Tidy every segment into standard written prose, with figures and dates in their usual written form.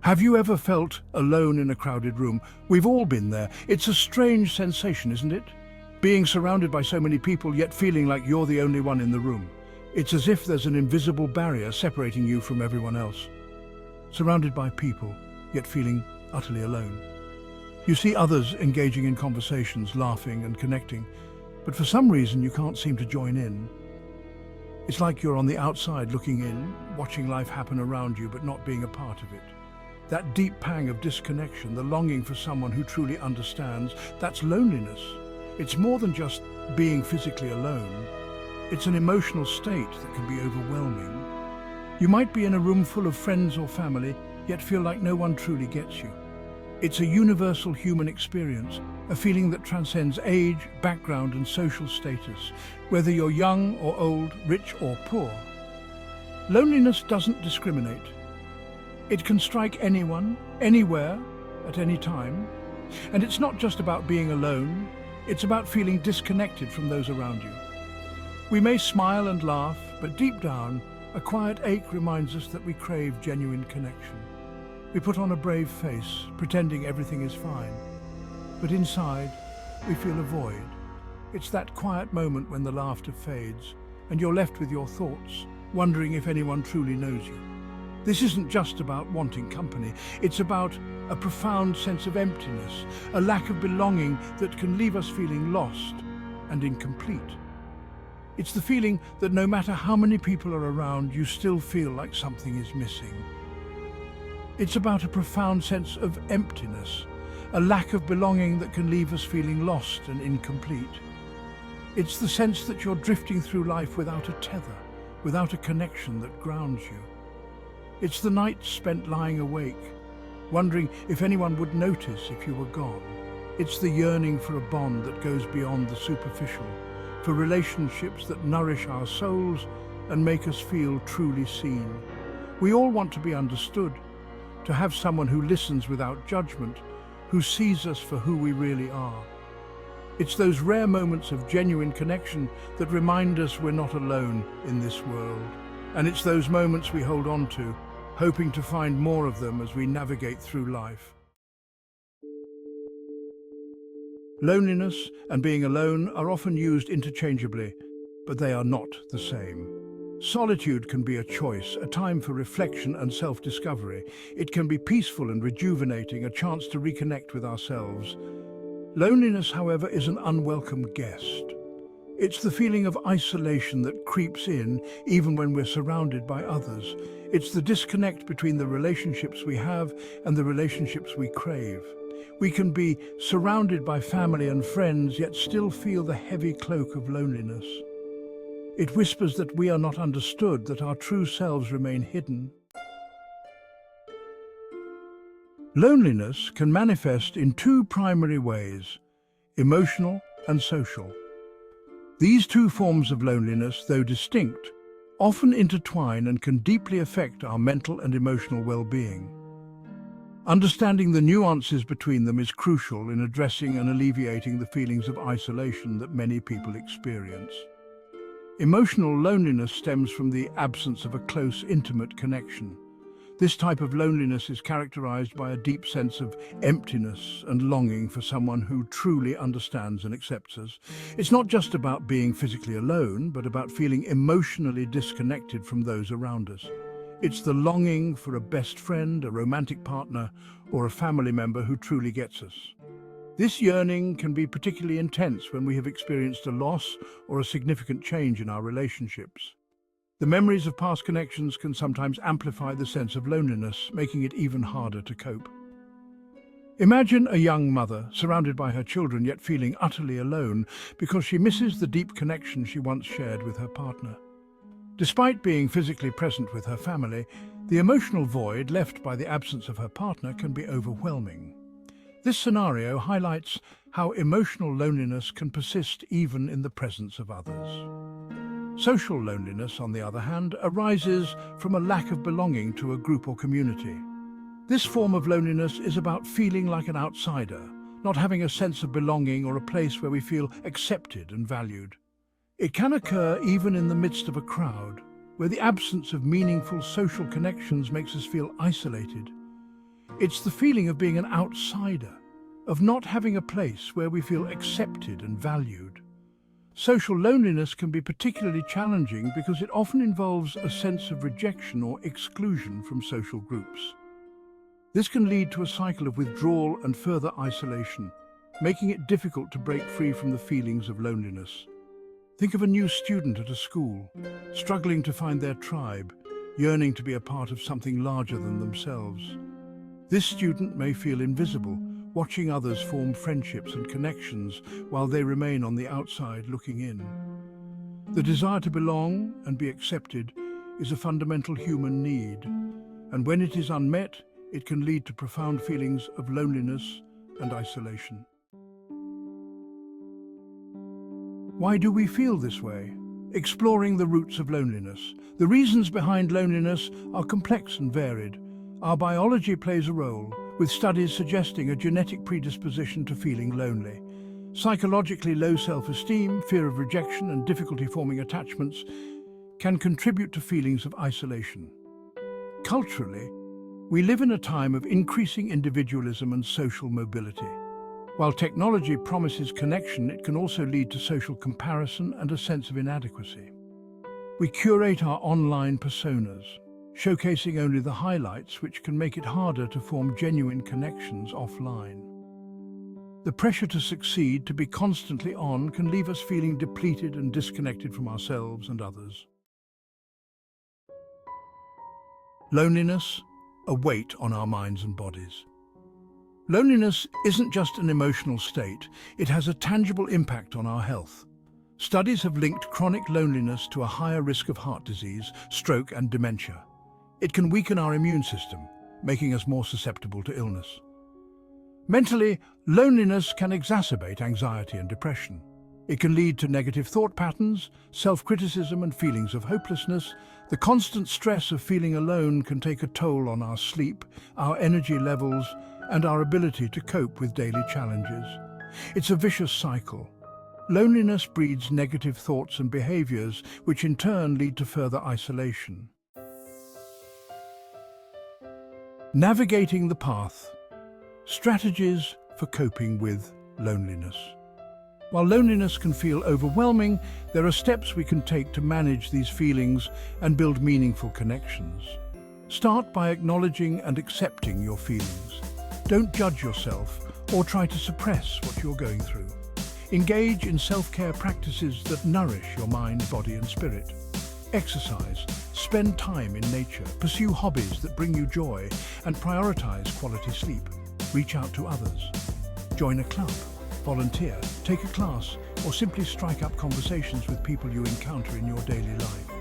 Have you ever felt alone in a crowded room? We've all been there. It's a strange sensation, isn't it? Being surrounded by so many people, yet feeling like you're the only one in the room. It's as if there's an invisible barrier separating you from everyone else. Surrounded by people, yet feeling utterly alone. You see others engaging in conversations, laughing and connecting, but for some reason you can't seem to join in. It's like you're on the outside looking in, watching life happen around you but not being a part of it. That deep pang of disconnection, the longing for someone who truly understands, that's loneliness. It's more than just being physically alone. It's an emotional state that can be overwhelming. You might be in a room full of friends or family, yet feel like no one truly gets you. It's a universal human experience, a feeling that transcends age, background and social status, whether you're young or old, rich or poor. Loneliness doesn't discriminate. It can strike anyone, anywhere, at any time. And it's not just about being alone, it's about feeling disconnected from those around you. We may smile and laugh, but deep down, a quiet ache reminds us that we crave genuine connection. We put on a brave face, pretending everything is fine. But inside, we feel a void. It's that quiet moment when the laughter fades, and you're left with your thoughts, wondering if anyone truly knows you. This isn't just about wanting company, it's about a profound sense of emptiness, a lack of belonging that can leave us feeling lost and incomplete. It's the feeling that no matter how many people are around, you still feel like something is missing. It's about a profound sense of emptiness, a lack of belonging that can leave us feeling lost and incomplete. It's the sense that you're drifting through life without a tether, without a connection that grounds you. It's the nights spent lying awake, wondering if anyone would notice if you were gone. It's the yearning for a bond that goes beyond the superficial, for relationships that nourish our souls and make us feel truly seen. We all want to be understood, to have someone who listens without judgment, who sees us for who we really are. It's those rare moments of genuine connection that remind us we're not alone in this world. And it's those moments we hold on to, hoping to find more of them as we navigate through life. Loneliness and being alone are often used interchangeably, but they are not the same. Solitude can be a choice, a time for reflection and self-discovery. It can be peaceful and rejuvenating, a chance to reconnect with ourselves. Loneliness, however, is an unwelcome guest. It's the feeling of isolation that creeps in even when we're surrounded by others. It's the disconnect between the relationships we have and the relationships we crave. We can be surrounded by family and friends, yet still feel the heavy cloak of loneliness. It whispers that we are not understood, that our true selves remain hidden. Loneliness can manifest in two primary ways: emotional and social. These two forms of loneliness, though distinct, often intertwine and can deeply affect our mental and emotional well-being. Understanding the nuances between them is crucial in addressing and alleviating the feelings of isolation that many people experience. Emotional loneliness stems from the absence of a close, intimate connection. This type of loneliness is characterized by a deep sense of emptiness and longing for someone who truly understands and accepts us. It's not just about being physically alone, but about feeling emotionally disconnected from those around us. It's the longing for a best friend, a romantic partner, or a family member who truly gets us. This yearning can be particularly intense when we have experienced a loss or a significant change in our relationships. The memories of past connections can sometimes amplify the sense of loneliness, making it even harder to cope. Imagine a young mother surrounded by her children yet feeling utterly alone because she misses the deep connection she once shared with her partner. Despite being physically present with her family, the emotional void left by the absence of her partner can be overwhelming. This scenario highlights how emotional loneliness can persist even in the presence of others. Social loneliness, on the other hand, arises from a lack of belonging to a group or community. This form of loneliness is about feeling like an outsider, not having a sense of belonging or a place where we feel accepted and valued. It can occur even in the midst of a crowd, where the absence of meaningful social connections makes us feel isolated. It's the feeling of being an outsider, of not having a place where we feel accepted and valued. Social loneliness can be particularly challenging because it often involves a sense of rejection or exclusion from social groups. This can lead to a cycle of withdrawal and further isolation, making it difficult to break free from the feelings of loneliness. Think of a new student at a school, struggling to find their tribe, yearning to be a part of something larger than themselves. This student may feel invisible, watching others form friendships and connections while they remain on the outside looking in. The desire to belong and be accepted is a fundamental human need, and when it is unmet, it can lead to profound feelings of loneliness and isolation. Why do we feel this way? Exploring the roots of loneliness. The reasons behind loneliness are complex and varied. Our biology plays a role, with studies suggesting a genetic predisposition to feeling lonely. Psychologically low self-esteem, fear of rejection, and difficulty forming attachments can contribute to feelings of isolation. Culturally, we live in a time of increasing individualism and social mobility. While technology promises connection, it can also lead to social comparison and a sense of inadequacy. We curate our online personas, showcasing only the highlights, which can make it harder to form genuine connections offline. The pressure to succeed, to be constantly on, can leave us feeling depleted and disconnected from ourselves and others. Loneliness, a weight on our minds and bodies. Loneliness isn't just an emotional state, it has a tangible impact on our health. Studies have linked chronic loneliness to a higher risk of heart disease, stroke, and dementia. It can weaken our immune system, making us more susceptible to illness. Mentally, loneliness can exacerbate anxiety and depression. It can lead to negative thought patterns, self-criticism, and feelings of hopelessness. The constant stress of feeling alone can take a toll on our sleep, our energy levels, and our ability to cope with daily challenges. It's a vicious cycle. Loneliness breeds negative thoughts and behaviors, which in turn lead to further isolation. Navigating the path. Strategies for coping with loneliness. While loneliness can feel overwhelming, there are steps we can take to manage these feelings and build meaningful connections. Start by acknowledging and accepting your feelings. Don't judge yourself or try to suppress what you're going through. Engage in self-care practices that nourish your mind, body, and spirit. Exercise, spend time in nature, pursue hobbies that bring you joy, and prioritize quality sleep. Reach out to others. Join a club, volunteer, take a class, or simply strike up conversations with people you encounter in your daily life.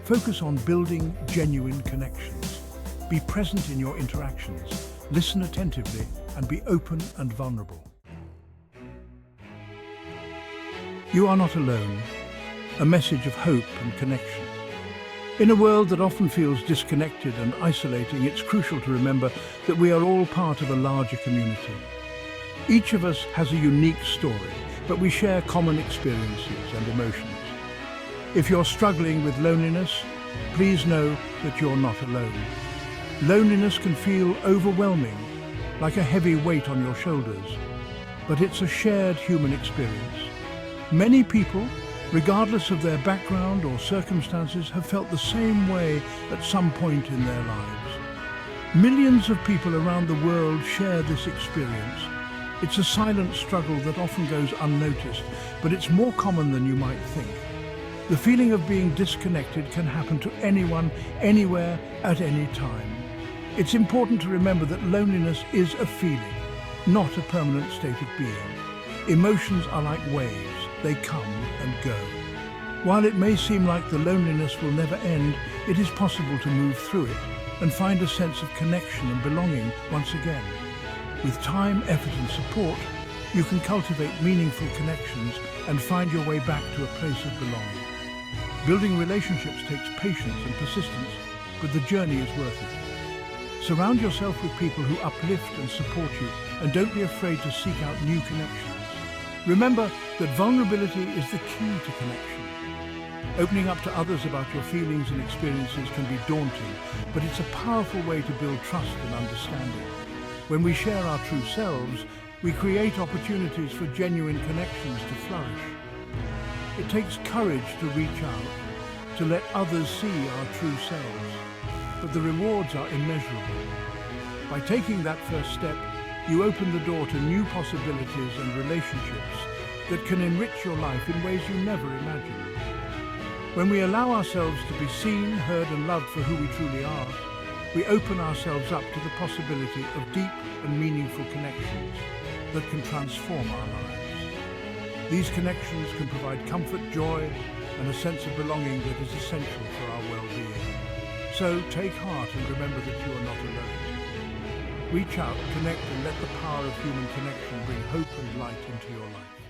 Focus on building genuine connections. Be present in your interactions, listen attentively, and be open and vulnerable. You are not alone. A message of hope and connection. In a world that often feels disconnected and isolating, it's crucial to remember that we are all part of a larger community. Each of us has a unique story, but we share common experiences and emotions. If you're struggling with loneliness, please know that you're not alone. Loneliness can feel overwhelming, like a heavy weight on your shoulders, but it's a shared human experience. Many people, regardless of their background or circumstances, have felt the same way at some point in their lives. Millions of people around the world share this experience. It's a silent struggle that often goes unnoticed, but it's more common than you might think. The feeling of being disconnected can happen to anyone, anywhere, at any time. It's important to remember that loneliness is a feeling, not a permanent state of being. Emotions are like waves. They come and go. While it may seem like the loneliness will never end, it is possible to move through it and find a sense of connection and belonging once again. With time, effort, and support, you can cultivate meaningful connections and find your way back to a place of belonging. Building relationships takes patience and persistence, but the journey is worth it. Surround yourself with people who uplift and support you, and don't be afraid to seek out new connections. Remember that vulnerability is the key to connection. Opening up to others about your feelings and experiences can be daunting, but it's a powerful way to build trust and understanding. When we share our true selves, we create opportunities for genuine connections to flourish. It takes courage to reach out, to let others see our true selves, but the rewards are immeasurable. By taking that first step, you open the door to new possibilities and relationships that can enrich your life in ways you never imagined. When we allow ourselves to be seen, heard and loved for who we truly are, we open ourselves up to the possibility of deep and meaningful connections that can transform our lives. These connections can provide comfort, joy, and a sense of belonging that is essential for our well-being. So take heart and remember that you are not alone. Reach out, connect, and let the power of human connection bring hope and light into your life.